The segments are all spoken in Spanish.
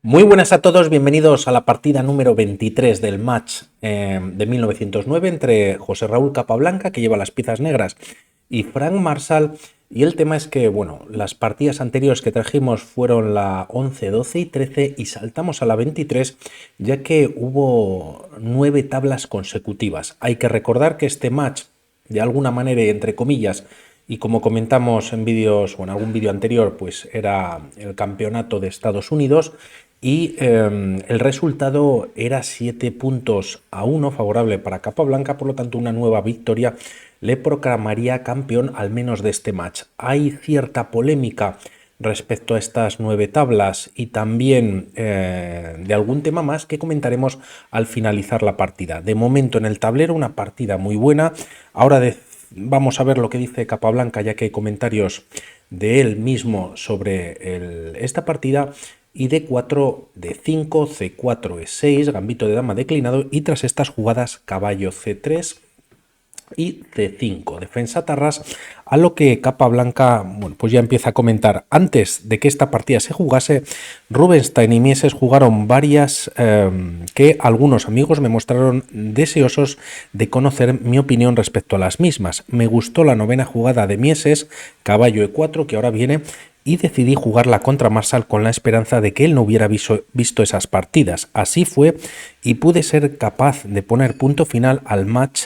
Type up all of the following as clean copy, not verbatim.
Muy buenas a todos, bienvenidos a la partida número 23 del match de 1909 entre José Raúl Capablanca, que lleva las piezas negras, y Frank Marshall. Y el tema es que, bueno, las partidas anteriores que trajimos fueron la 11, 12 y 13 y saltamos a la 23 ya que hubo 9 tablas consecutivas. Hay que recordar que este match, de alguna manera, entre comillas, y como comentamos en vídeos o en algún vídeo anterior, pues era el campeonato de Estados Unidos y el resultado era 7 puntos a 1 favorable para Capablanca, por lo tanto una nueva victoria le proclamaría campeón al menos de este match. Hay cierta polémica respecto a estas 9 tablas y también de algún tema más que comentaremos al finalizar la partida. De momento en el tablero una partida muy buena. Ahora vamos a ver lo que dice Capablanca, ya que hay comentarios de él mismo sobre esta partida. Y D4, D5, C4, E6, gambito de dama declinado y tras estas jugadas caballo C3 y C5, defensa tarras, a lo que Capablanca, bueno, pues ya empieza a comentar. Antes de que esta partida se jugase, Rubinstein y Mieses jugaron varias que algunos amigos me mostraron deseosos de conocer mi opinión respecto a las mismas. Me gustó la novena jugada de Mieses, caballo E4, que ahora viene, y decidí jugarla contra Marshall con la esperanza de que él no hubiera visto esas partidas. Así fue y pude ser capaz de poner punto final al match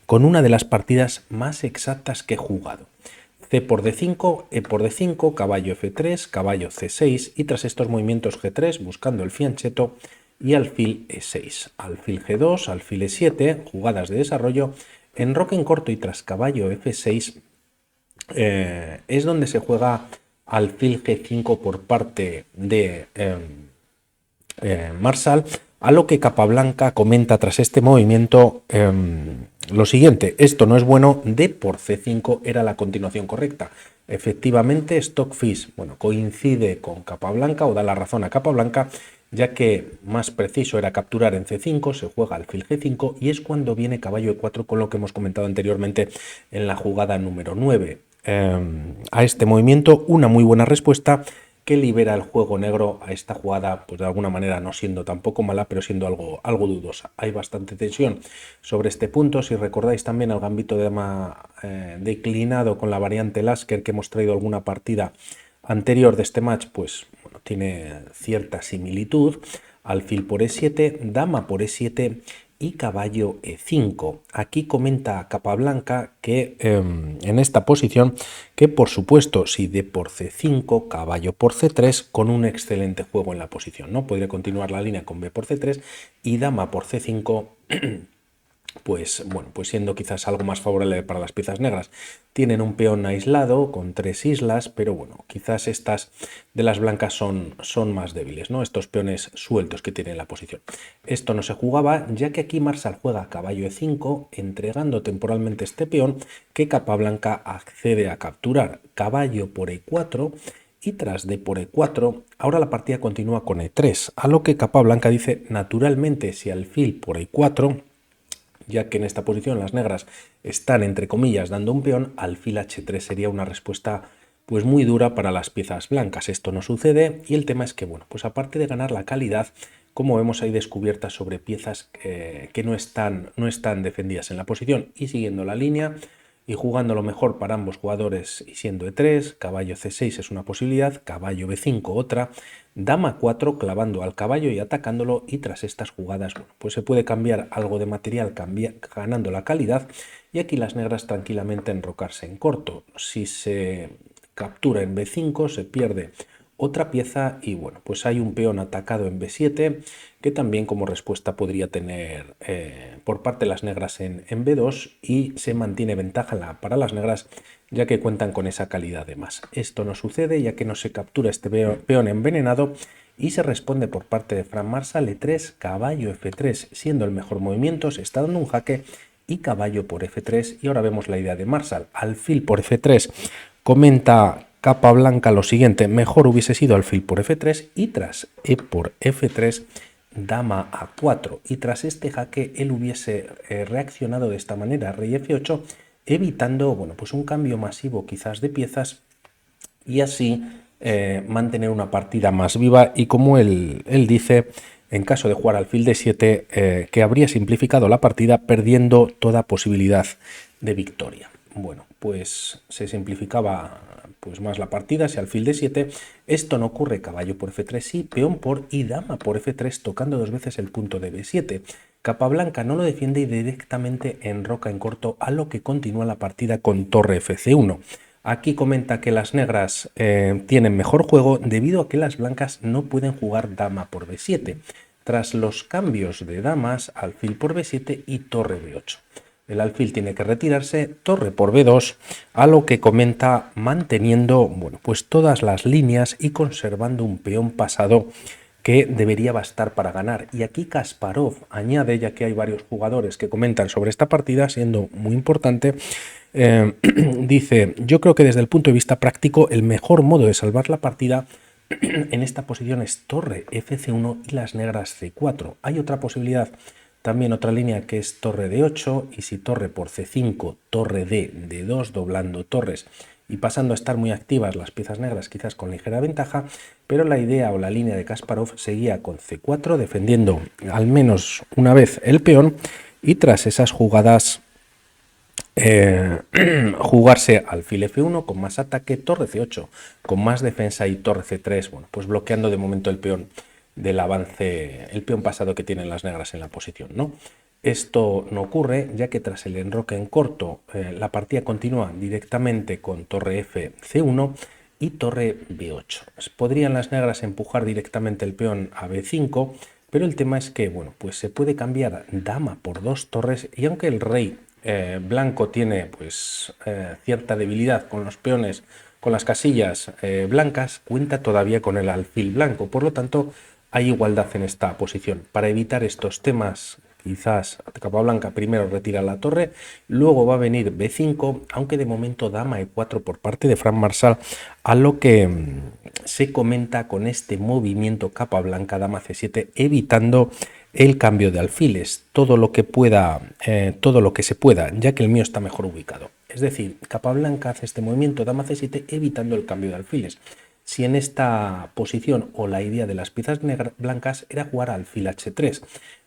con una de las partidas más exactas que he jugado. C por D5, E por D5, caballo F3, caballo C6 y tras estos movimientos G3 buscando el fianchetto y alfil E6, alfil G2, alfil E7, jugadas de desarrollo, enroque en corto y tras caballo F6 es donde se juega alfil G5 por parte de Marshall, a lo que Capablanca comenta tras este movimiento lo siguiente: esto no es bueno, D por C5 era la continuación correcta. Efectivamente, Stockfish, bueno, coincide con Capablanca o da la razón a Capablanca, ya que más preciso era capturar en C5, se juega alfil G5 y es cuando viene caballo E4 con lo que hemos comentado anteriormente en la jugada número 9. A este movimiento una muy buena respuesta que libera el juego negro a esta jugada, pues de alguna manera no siendo tampoco mala, pero siendo algo dudosa. Hay bastante tensión sobre este punto. Si recordáis también el gambito de dama declinado con la variante Lasker que hemos traído alguna partida anterior de este match, pues bueno, tiene cierta similitud. Alfil por E7, dama por E7 y caballo E5. Aquí comenta Capablanca que en esta posición, que por supuesto si D por C5, caballo por C3, con un excelente juego en la posición, ¿no? Podría continuar la línea con B por C3 y dama por C5, pues bueno, pues siendo quizás algo más favorable para las piezas negras. Tienen un peón aislado con 3 islas, pero bueno, quizás estas de las blancas son más débiles, ¿no? Estos peones sueltos que tienen la posición. Esto no se jugaba, ya que aquí Marshall juega caballo E5, entregando temporalmente este peón que Capablanca accede a capturar. Caballo por E4 y tras D por E4, ahora la partida continúa con E3, a lo que Capablanca dice: naturalmente si alfil por E4, ya que en esta posición las negras están entre comillas dando un peón, alfil H3 sería una respuesta pues muy dura para las piezas blancas. Esto no sucede y el tema es que, bueno, pues aparte de ganar la calidad, como vemos, hay descubiertas sobre piezas que no están defendidas en la posición. Y siguiendo la línea y jugando lo mejor para ambos jugadores y siendo E3, caballo C6 es una posibilidad, caballo B5 otra, dama 4 clavando al caballo y atacándolo, y tras estas jugadas, bueno, pues se puede cambiar algo de material ganando la calidad, y aquí las negras tranquilamente enrocarse en corto. Si se captura en B5 se pierde otra pieza y bueno, pues hay un peón atacado en B7 que también como respuesta podría tener por parte de las negras en B2 y se mantiene ventaja para las negras ya que cuentan con esa calidad de más. Esto no sucede ya que no se captura este peón envenenado y se responde por parte de Frank Marshall E3, caballo F3 siendo el mejor movimiento, se está dando un jaque y caballo por F3 y ahora vemos la idea de Marshall, alfil por F3. Comenta Capablanca lo siguiente: mejor hubiese sido alfil por F3 y tras E por F3 dama A4 y tras este jaque él hubiese reaccionado de esta manera, rey F8, evitando bueno, pues un cambio masivo quizás de piezas y así mantener una partida más viva y como él dice, en caso de jugar alfil d7, que habría simplificado la partida perdiendo toda posibilidad de victoria. Bueno, pues se simplificaba pues más la partida si alfil d7. Esto no ocurre caballo por f3 sí, peón por y dama por f3 tocando dos veces el punto de b7. Capablanca no lo defiende y directamente enroca en corto, a lo que continúa la partida con torre fc1. Aquí comenta que las negras tienen mejor juego debido a que las blancas no pueden jugar dama por b7, tras los cambios de damas, alfil por b7 y torre b8. El alfil tiene que retirarse, torre por b2, a lo que comenta manteniendo pues todas las líneas y conservando un peón pasado que debería bastar para ganar. Y aquí Kasparov añade, ya que hay varios jugadores que comentan sobre esta partida, siendo muy importante, dice, yo creo que desde el punto de vista práctico el mejor modo de salvar la partida en esta posición es torre fc1 y las negras c4. Hay otra posibilidad, también otra línea que es torre d8 y si torre por c5, torre d2 doblando torres y pasando a estar muy activas las piezas negras quizás con ligera ventaja, pero la idea o la línea de Kasparov seguía con c4 defendiendo al menos una vez el peón y tras esas jugadas jugarse alfil f1 con más ataque, torre c8 con más defensa y torre c3, bueno, pues bloqueando de momento el peón del avance, el peón pasado que tienen las negras en la posición, ¿no? Esto no ocurre ya que tras el enroque en corto la partida continúa directamente con torre f c1 y torre b8. Podrían las negras empujar directamente el peón a b5, pero el tema es que bueno, pues se puede cambiar dama por dos torres y aunque el rey blanco tiene pues cierta debilidad con los peones, con las casillas blancas, cuenta todavía con el alfil blanco, por lo tanto hay igualdad en esta posición. Para evitar estos temas, quizás Capablanca primero retira la torre, luego va a venir b5, aunque de momento dama e4 por parte de Fran Marsal, a lo que se comenta con este movimiento Capablanca dama c7, evitando el cambio de alfiles, todo lo que pueda, todo lo que se pueda, ya que el mío está mejor ubicado. Es decir, Capablanca hace este movimiento dama c7 evitando el cambio de alfiles. Si en esta posición o la idea de las piezas blancas era jugar alfil h3,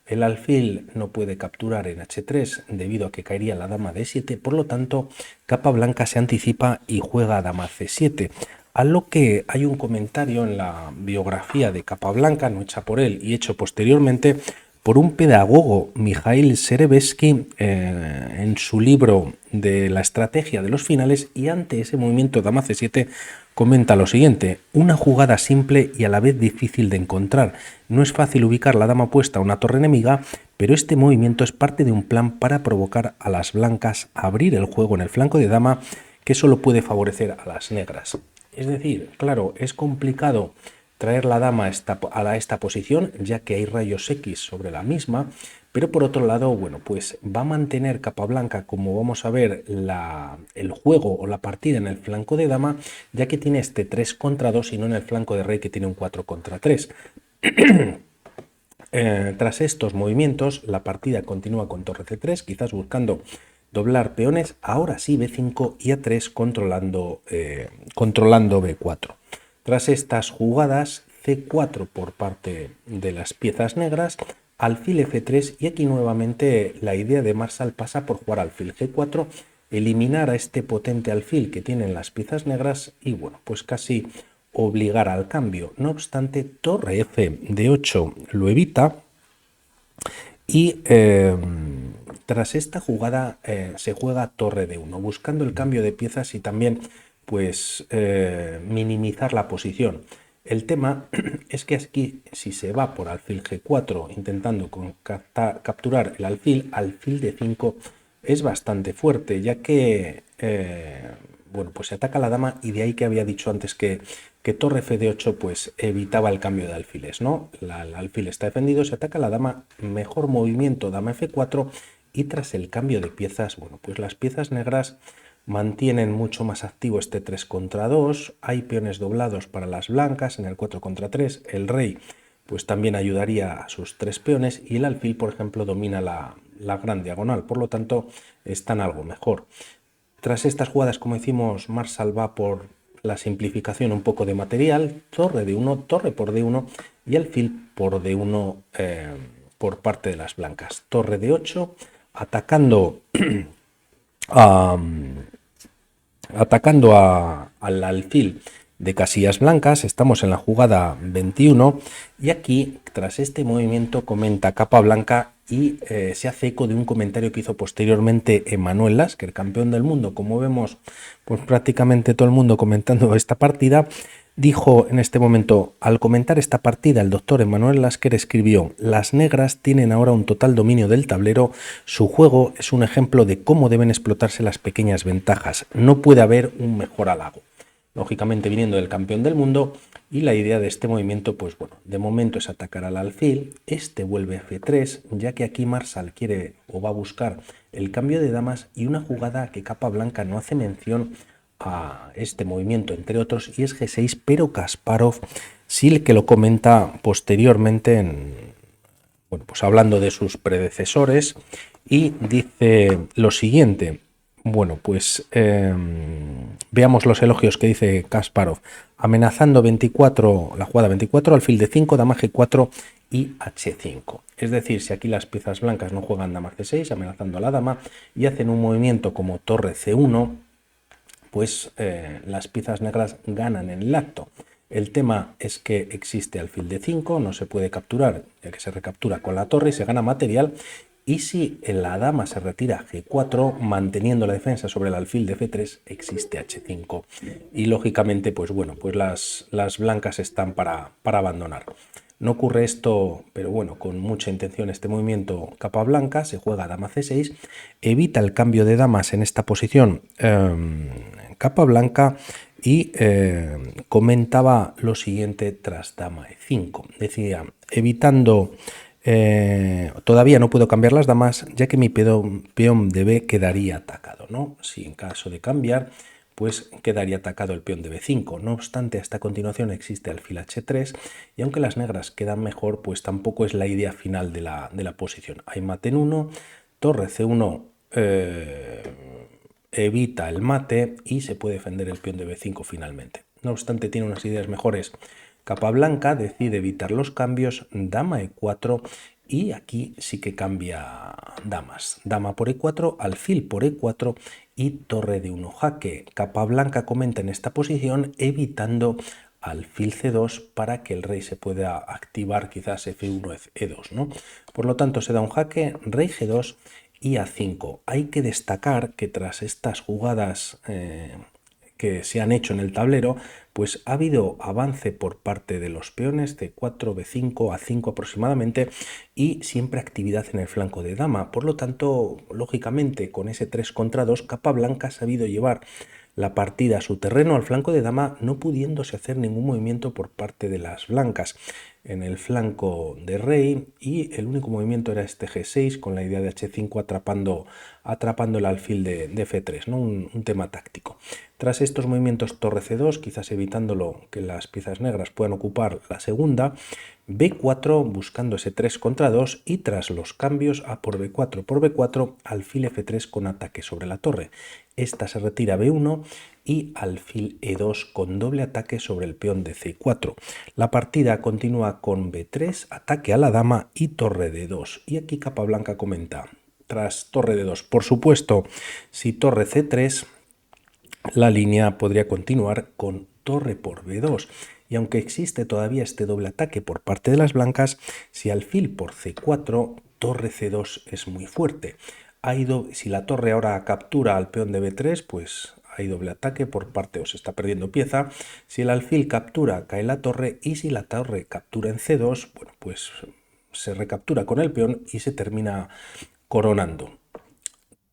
el alfil no puede capturar en h3 debido a que caería la dama d7, por lo tanto Capablanca se anticipa y juega dama c7. A lo que hay un comentario en la biografía de Capablanca, no hecha por él y hecho posteriormente por un pedagogo, Mikhail Serebesky, en su libro de la estrategia de los finales, y ante ese movimiento dama c7 comenta lo siguiente: una jugada simple y a la vez difícil de encontrar. No es fácil ubicar la dama puesta a una torre enemiga, pero este movimiento es parte de un plan para provocar a las blancas a abrir el juego en el flanco de dama, que solo puede favorecer a las negras. Es decir, claro, es complicado traer la dama a esta posición, ya que hay rayos X sobre la misma, pero por otro lado, bueno, pues va a mantener Capablanca, como vamos a ver, el juego o la partida en el flanco de dama, ya que tiene este 3 contra 2 y no en el flanco de rey que tiene un 4 contra 3. Tras estos movimientos, la partida continúa con torre c3, quizás buscando doblar peones, ahora sí b5 y a3 controlando b4. Tras estas jugadas, c4 por parte de las piezas negras, alfil f3 y aquí nuevamente la idea de Marsal pasa por jugar alfil g4, eliminar a este potente alfil que tienen las piezas negras y bueno, pues casi obligar al cambio. No obstante, torre f de 8 lo evita y tras esta jugada se juega torre de 1, buscando el cambio de piezas y también pues minimizar la posición. El tema es que aquí, si se va por alfil g4 intentando capturar el alfil de 5 es bastante fuerte, ya que bueno, pues se ataca la dama y de ahí que había dicho antes que torre f de 8 pues evitaba el cambio de alfiles, ¿no? El alfil está defendido, se ataca la dama, mejor movimiento dama f4 y tras el cambio de piezas, bueno, pues las piezas negras mantienen mucho más activo este 3 contra 2, hay peones doblados para las blancas en el 4 contra 3, el rey pues también ayudaría a sus 3 peones y el alfil, por ejemplo, domina la gran diagonal, por lo tanto están algo mejor. Tras estas jugadas, como decimos, Marsal va por la simplificación un poco de material, torre D1, torre por D1 y alfil por D1 por parte de las blancas. Torre D8, atacando a, al alfil de casillas blancas. Estamos en la jugada 21 y aquí, tras este movimiento, comenta capa blanca y se hace eco de un comentario que hizo posteriormente Emanuel Lasker, campeón del mundo. Como vemos, pues prácticamente todo el mundo comentando esta partida. Dijo en este momento: al comentar esta partida, el doctor Emanuel Lasker escribió: las negras tienen ahora un total dominio del tablero, su juego es un ejemplo de cómo deben explotarse las pequeñas ventajas, no puede haber un mejor halago. Lógicamente viniendo del campeón del mundo, y la idea de este movimiento, pues bueno, de momento es atacar al alfil, este vuelve a F3, ya que aquí Marsal quiere o va a buscar el cambio de damas y una jugada que capa blanca no hace mención a este movimiento, entre otros, y es G6, pero Kasparov sí el que lo comenta posteriormente bueno, pues hablando de sus predecesores, y dice lo siguiente. Bueno, pues veamos los elogios que dice Kasparov. Amenazando 24, la jugada 24, alfil de 5, dama G4 y H5. Es decir, si aquí las piezas blancas no juegan dama C6, amenazando a la dama, y hacen un movimiento como torre C1, pues las piezas negras ganan en el acto. El tema es que existe alfil de 5, no se puede capturar, ya que se recaptura con la torre y se gana material. Y si la dama se retira G4, manteniendo la defensa sobre el alfil de F3, existe H5. Y lógicamente, pues bueno, pues las blancas están para abandonar. No ocurre esto, pero bueno, con mucha intención este movimiento capa blanca, se juega dama C6, evita el cambio de damas en esta posición capa blanca y comentaba lo siguiente tras dama E5. Decía, evitando... todavía no puedo cambiar las damas, ya que mi peón de B quedaría atacado, ¿no? Si en caso de cambiar, pues quedaría atacado el peón de B5. No obstante, hasta continuación existe alfil H3, y aunque las negras quedan mejor, pues tampoco es la idea final de la posición. Hay mate en 1, torre C1 evita el mate y se puede defender el peón de B5 finalmente. No obstante, tiene unas ideas mejores. Capa blanca decide evitar los cambios, dama E4, y aquí sí que cambia damas. Dama por E4, alfil por E4 y torre de 1 jaque. Capa blanca comenta en esta posición evitando alfil C2 para que el rey se pueda activar quizás F1, E2, ¿no? Por lo tanto se da un jaque, rey G2 y A5. Hay que destacar que tras estas jugadas que se han hecho en el tablero, pues ha habido avance por parte de los peones C4, B5, A5 aproximadamente, y siempre actividad en el flanco de dama. Por lo tanto, lógicamente, con ese 3 contra 2, capa blanca ha sabido llevar la partida a su terreno al flanco de dama, no pudiéndose hacer ningún movimiento por parte de las blancas en el flanco de rey, y el único movimiento era este G6 con la idea de H5 atrapando el alfil de F3, ¿no? Un tema táctico. Tras estos movimientos torre C2, quizás evitándolo que las piezas negras puedan ocupar la segunda, B4 buscando ese 3 contra 2, y tras los cambios A por B4, alfil F3 con ataque sobre la torre. Esta se retira a B1 y alfil E2 con doble ataque sobre el peón de C4. La partida continúa con B3, ataque a la dama y torre D2. Y aquí capa blanca comenta, tras torre D2, por supuesto, si torre C3, la línea podría continuar con torre por B2. Y aunque existe todavía este doble ataque por parte de las blancas, si alfil por C4, torre C2 es muy fuerte. Si la torre ahora captura al peón de B3, pues hay doble ataque por parte, o se está perdiendo pieza. Si el alfil captura, cae la torre, y si la torre captura en C2, bueno, pues se recaptura con el peón y se termina coronando.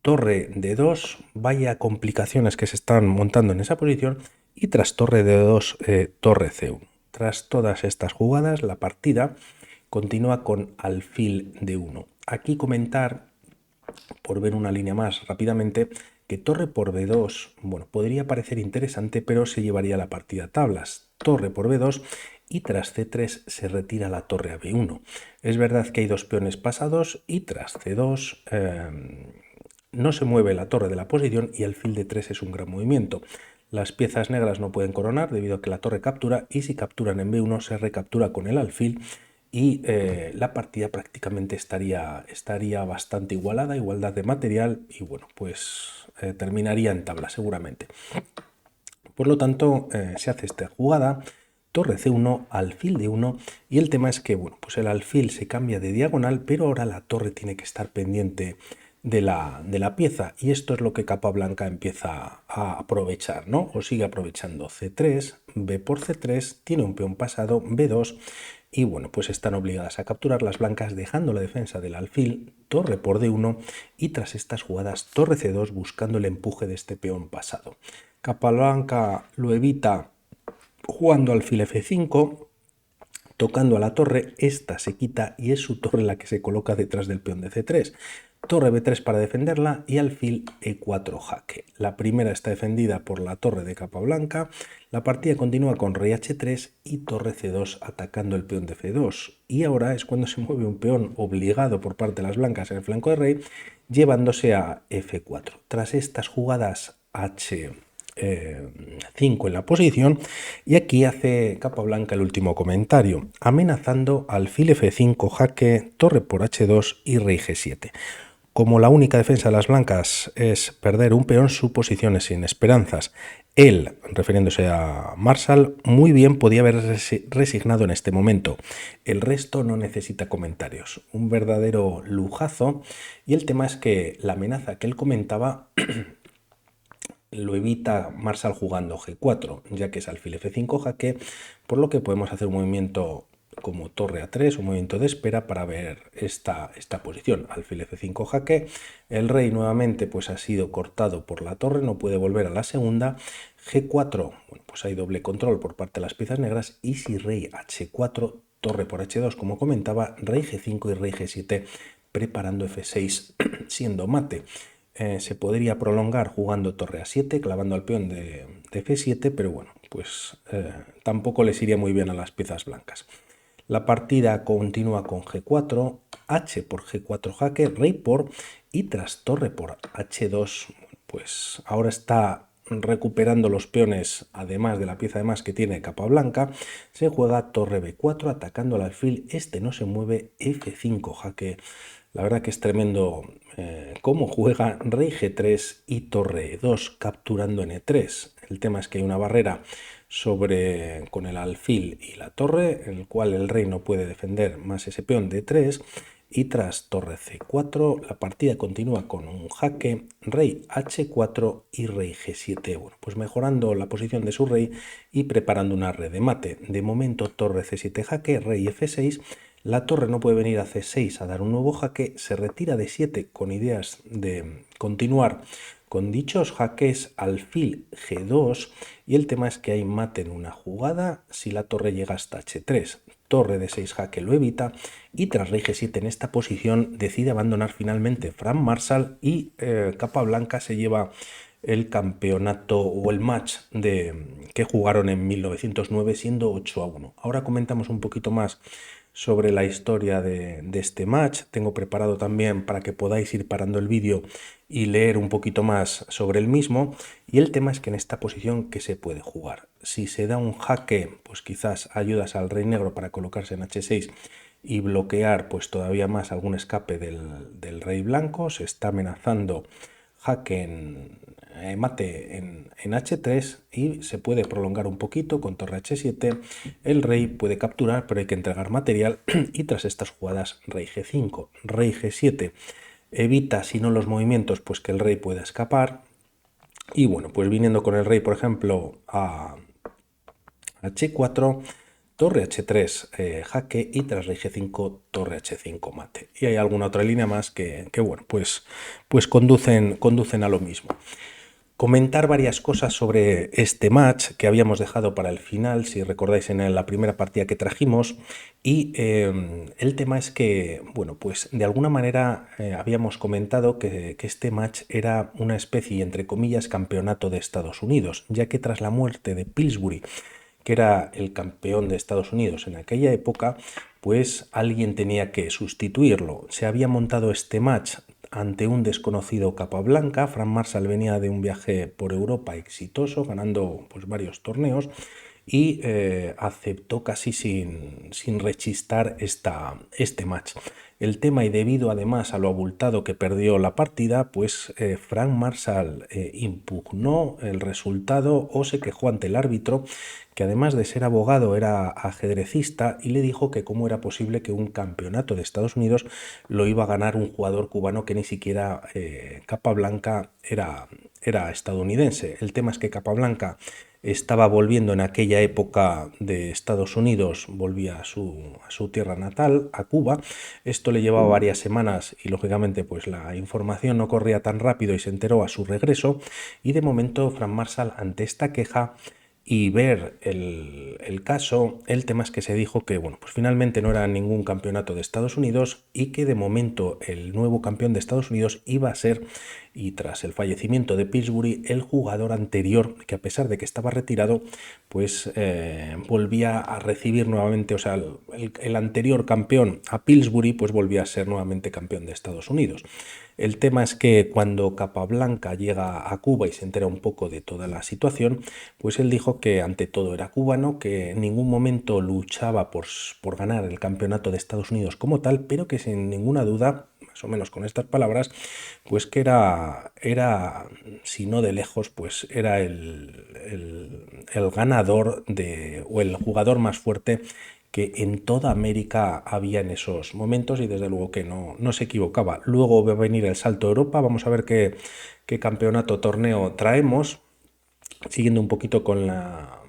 Torre D2, vaya complicaciones que se están montando en esa posición, y tras torre D2, torre C1. Tras todas estas jugadas, la partida continúa con alfil D1. Aquí comentar, por ver una línea más rápidamente, que torre por B2, bueno, podría parecer interesante, pero se llevaría la partida a tablas. Torre por B2 y tras C3 se retira la torre a B1. Es verdad que hay dos peones pasados y tras C2 no se mueve la torre de la posición y alfil de 3 es un gran movimiento. Las piezas negras no pueden coronar debido a que la torre captura, y si capturan en B1 se recaptura con el alfil y la partida prácticamente estaría bastante igualada, igualdad de material, y bueno, pues terminaría en tabla seguramente. Por lo tanto, se hace esta jugada, torre C1, alfil D1, y el tema es que, bueno, pues el alfil se cambia de diagonal, pero ahora la torre tiene que estar pendiente de la pieza, y esto es lo que Capablanca empieza a aprovechar, ¿no? O sigue aprovechando. C3, B por C3, tiene un peón pasado, B2, y bueno, pues están obligadas a capturar las blancas dejando la defensa del alfil, torre por D1, y tras estas jugadas torre C2 buscando el empuje de este peón pasado. Capablanca lo evita jugando alfil F5, tocando a la torre, esta se quita y es su torre la que se coloca detrás del peón de C3. Torre B3 para defenderla y alfil E4 jaque. La primera está defendida por la torre de Capablanca. La partida continúa con rey H3 y torre C2 atacando el peón de F2. Y ahora es cuando se mueve un peón obligado por parte de las blancas en el flanco de rey, llevándose a F4. Tras estas jugadas H5 en la posición, y aquí hace Capablanca el último comentario, amenazando alfil F5 jaque, torre por H2 y rey G7. Como la única defensa de las blancas es perder un peón, su posición es sin esperanzas. Él, refiriéndose a Marshall, muy bien podía haber resignado en este momento. El resto no necesita comentarios. Un verdadero lujazo, y el tema es que la amenaza que él comentaba lo evita Marshall jugando G4, ya que es alfil F5 jaque, por lo que podemos hacer un movimiento como torre A3, un movimiento de espera para ver esta posición. Alfil F5 jaque, el rey nuevamente pues ha sido cortado por la torre, no puede volver a la segunda. G4, bueno, pues hay doble control por parte de las piezas negras, y si rey H4, torre por H2 como comentaba, rey G5 y rey G7 preparando F6 siendo mate. Se podría prolongar jugando torre A7, clavando al peón de F7, pero bueno, pues tampoco les iría muy bien a las piezas blancas. La partida continúa con G4, H por G4 jaque, rey por, y tras torre por H2, pues ahora está recuperando los peones, además de la pieza de más que tiene Capablanca. Se juega torre B4 atacando al alfil, este no se mueve, F5 jaque. La verdad que es tremendo cómo juega rey G3 y torre E2 capturando en E3. El tema es que hay una barrera con el alfil y la torre, en el cual el rey no puede defender más ese peón de E3, y tras torre C4 la partida continúa con un jaque, rey H4 y rey G7. Bueno, pues mejorando la posición de su rey y preparando una red de mate. De momento torre C7 jaque, rey F6. La torre no puede venir a C6 a dar un nuevo jaque, se retira de 7 con ideas de continuar con dichos jaques, alfil G2, y el tema es que hay mate en una jugada si la torre llega hasta H3. Torre de 6 jaque lo evita, y tras rey G7 en esta posición decide abandonar finalmente Frank Marshall, y Capablanca se lleva el campeonato o el match que jugaron en 1909 siendo 8-1. Ahora comentamos un poquito más sobre la historia de este match. Tengo preparado también para que podáis ir parando el vídeo y leer un poquito más sobre el mismo. Y el tema es que en esta posición, ¿qué se puede jugar? Si se da un jaque, pues quizás ayudas al rey negro para colocarse en H6 y bloquear pues todavía más algún escape del rey blanco. Se está amenazando jaque mate en H3, y se puede prolongar un poquito con torre H7. El rey puede capturar, pero hay que entregar material, y tras estas jugadas rey G5, rey G7 evita, si no los movimientos, pues que el rey pueda escapar. Y bueno, pues viniendo con el rey, por ejemplo, a H4, torre H3 jaque, y tras rey G5 torre H5 mate. Y hay alguna otra línea más que bueno, pues conducen a lo mismo. Comentar varias cosas sobre este match que habíamos dejado para el final, si recordáis en la primera partida que trajimos, y el tema es que, bueno, pues de alguna manera habíamos comentado que este match era una especie, entre comillas, campeonato de Estados Unidos, ya que tras la muerte de Pillsbury, que era el campeón de Estados Unidos en aquella época, pues alguien tenía que sustituirlo. Se había montado este match ante un desconocido Capablanca. Fran Marshall venía de un viaje por Europa exitoso, ganando pues varios torneos, y aceptó casi sin rechistar este match. El tema, y debido además a lo abultado que perdió la partida, pues Frank Marshall impugnó el resultado o se quejó ante el árbitro, que además de ser abogado era ajedrecista, y le dijo que cómo era posible que un campeonato de Estados Unidos lo iba a ganar un jugador cubano que ni siquiera Capablanca era estadounidense. El tema es que Capablanca estaba volviendo en aquella época de Estados Unidos, volvía a su tierra natal, a Cuba. Esto le llevaba varias semanas y lógicamente pues la información no corría tan rápido y se enteró a su regreso, y de momento Frank Marshall, ante esta queja y ver el caso, el tema es que se dijo que bueno, pues finalmente no era ningún campeonato de Estados Unidos y que de momento el nuevo campeón de Estados Unidos iba a ser, y tras el fallecimiento de Pillsbury, el jugador anterior, que a pesar de que estaba retirado, pues volvía a recibir nuevamente, o sea, el anterior campeón a Pillsbury pues volvía a ser nuevamente campeón de Estados Unidos. El tema es que cuando Capablanca llega a Cuba y se entera un poco de toda la situación, pues él dijo que ante todo era cubano, que en ningún momento luchaba por ganar el campeonato de Estados Unidos como tal, pero que sin ninguna duda, más o menos con estas palabras, pues que era si no de lejos, pues era el ganador o el jugador más fuerte que en toda América había en esos momentos, y desde luego que no se equivocaba. Luego va a venir el salto a Europa, vamos a ver qué campeonato, torneo traemos, siguiendo un poquito con la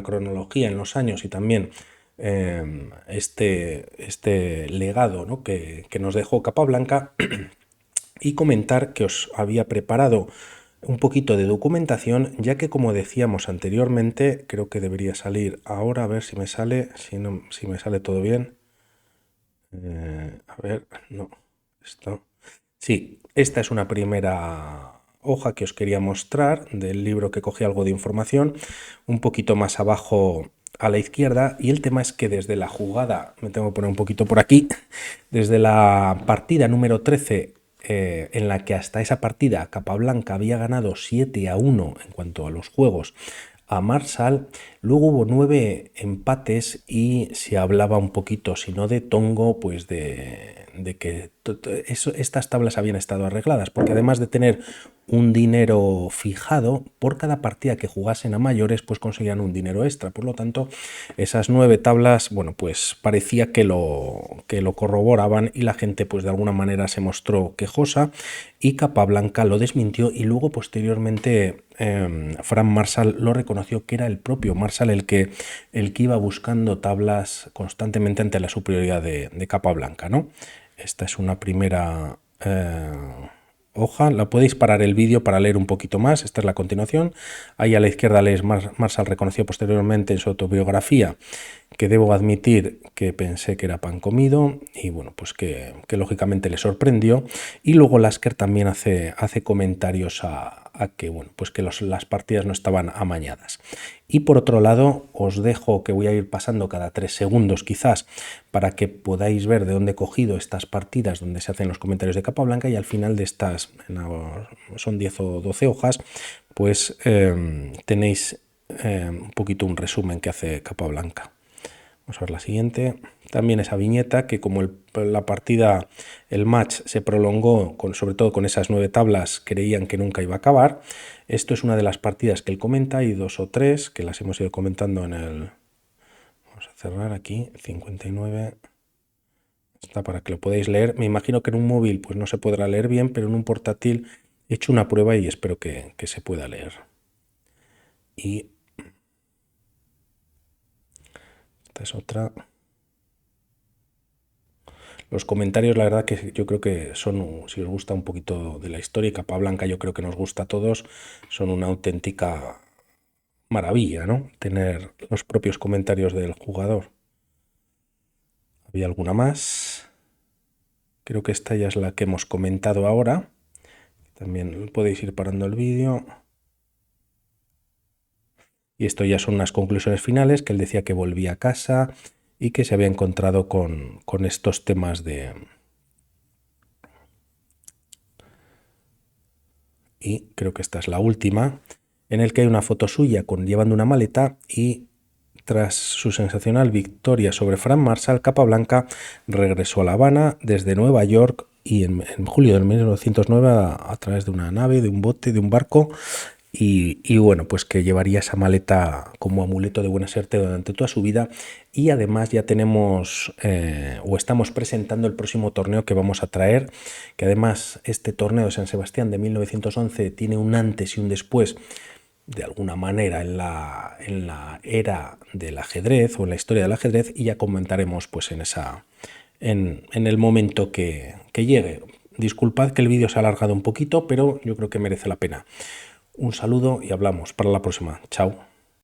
cronología en los años y también este legado, ¿no?, que nos dejó Capablanca, y comentar que os había preparado un poquito de documentación, ya que, como decíamos anteriormente, creo que debería salir ahora, a ver si me sale, si me sale todo bien. A ver, no, esto. Sí, esta es una primera hoja que os quería mostrar del libro, que cogí algo de información, un poquito más abajo a la izquierda, y el tema es que desde la jugada, me tengo que poner un poquito por aquí, desde la partida número 13, en la que hasta esa partida Capablanca había ganado 7-1 en cuanto a los juegos a Marshall, luego hubo 9 empates y se hablaba un poquito, si no de tongo, pues de que estas tablas habían estado arregladas, porque además de tener un dinero fijado, por cada partida que jugasen a mayores, pues conseguían un dinero extra. Por lo tanto, esas 9 tablas, bueno, pues parecía que lo corroboraban, y la gente pues de alguna manera se mostró quejosa, y Capablanca lo desmintió, y luego posteriormente Frank Marshall lo reconoció, que era el propio Marshall el que iba buscando tablas constantemente ante la superioridad de Capablanca, ¿no? Esta es una primera hoja. La podéis parar el vídeo para leer un poquito más. Esta es la continuación. Ahí a la izquierda lees: Marshall reconoció posteriormente en su autobiografía que debo admitir que pensé que era pan comido, y bueno, pues que lógicamente le sorprendió. Y luego Lasker también hace comentarios a que, bueno, pues que las partidas no estaban amañadas. Y por otro lado, os dejo que voy a ir pasando cada 3 segundos quizás, para que podáis ver de dónde he cogido estas partidas donde se hacen los comentarios de Capablanca, y al final de estas, son 10 o 12 hojas, pues tenéis un poquito un resumen que hace Capablanca. Vamos a ver la siguiente. También esa viñeta, que como la partida, el match se prolongó, sobre todo con esas 9 tablas, creían que nunca iba a acabar. Esto es una de las partidas que él comenta, y 2 o 3 que las hemos ido comentando en el... Vamos a cerrar aquí, 59. Está para que lo podáis leer. Me imagino que en un móvil pues no se podrá leer bien, pero en un portátil he hecho una prueba y espero que se pueda leer. Y esta es otra. Los comentarios, la verdad que yo creo que son, si os gusta un poquito de la historia, y Capablanca yo creo que nos gusta a todos, son una auténtica maravilla, ¿no? Tener los propios comentarios del jugador. ¿Había alguna más? Creo que esta ya es la que hemos comentado ahora. También podéis ir parando el vídeo. Y esto ya son unas conclusiones finales, que él decía que volvía a casa y que se había encontrado con estos temas y creo que esta es la última, en el que hay una foto suya llevando una maleta y tras su sensacional victoria sobre Frank Marshall, Capablanca regresó a La Habana desde Nueva York y en julio de 1909 a través de una nave, de un bote, de un barco y bueno, pues que llevaría esa maleta como amuleto de buena suerte durante toda su vida y además ya tenemos o estamos presentando el próximo torneo que vamos a traer, que además este torneo de San Sebastián de 1911 tiene un antes y un después de alguna manera en la era del ajedrez o en la historia del ajedrez y ya comentaremos pues en el momento que llegue. Disculpad que el vídeo se ha alargado un poquito, pero yo creo que merece la pena. Un saludo y hablamos para la próxima. Chao.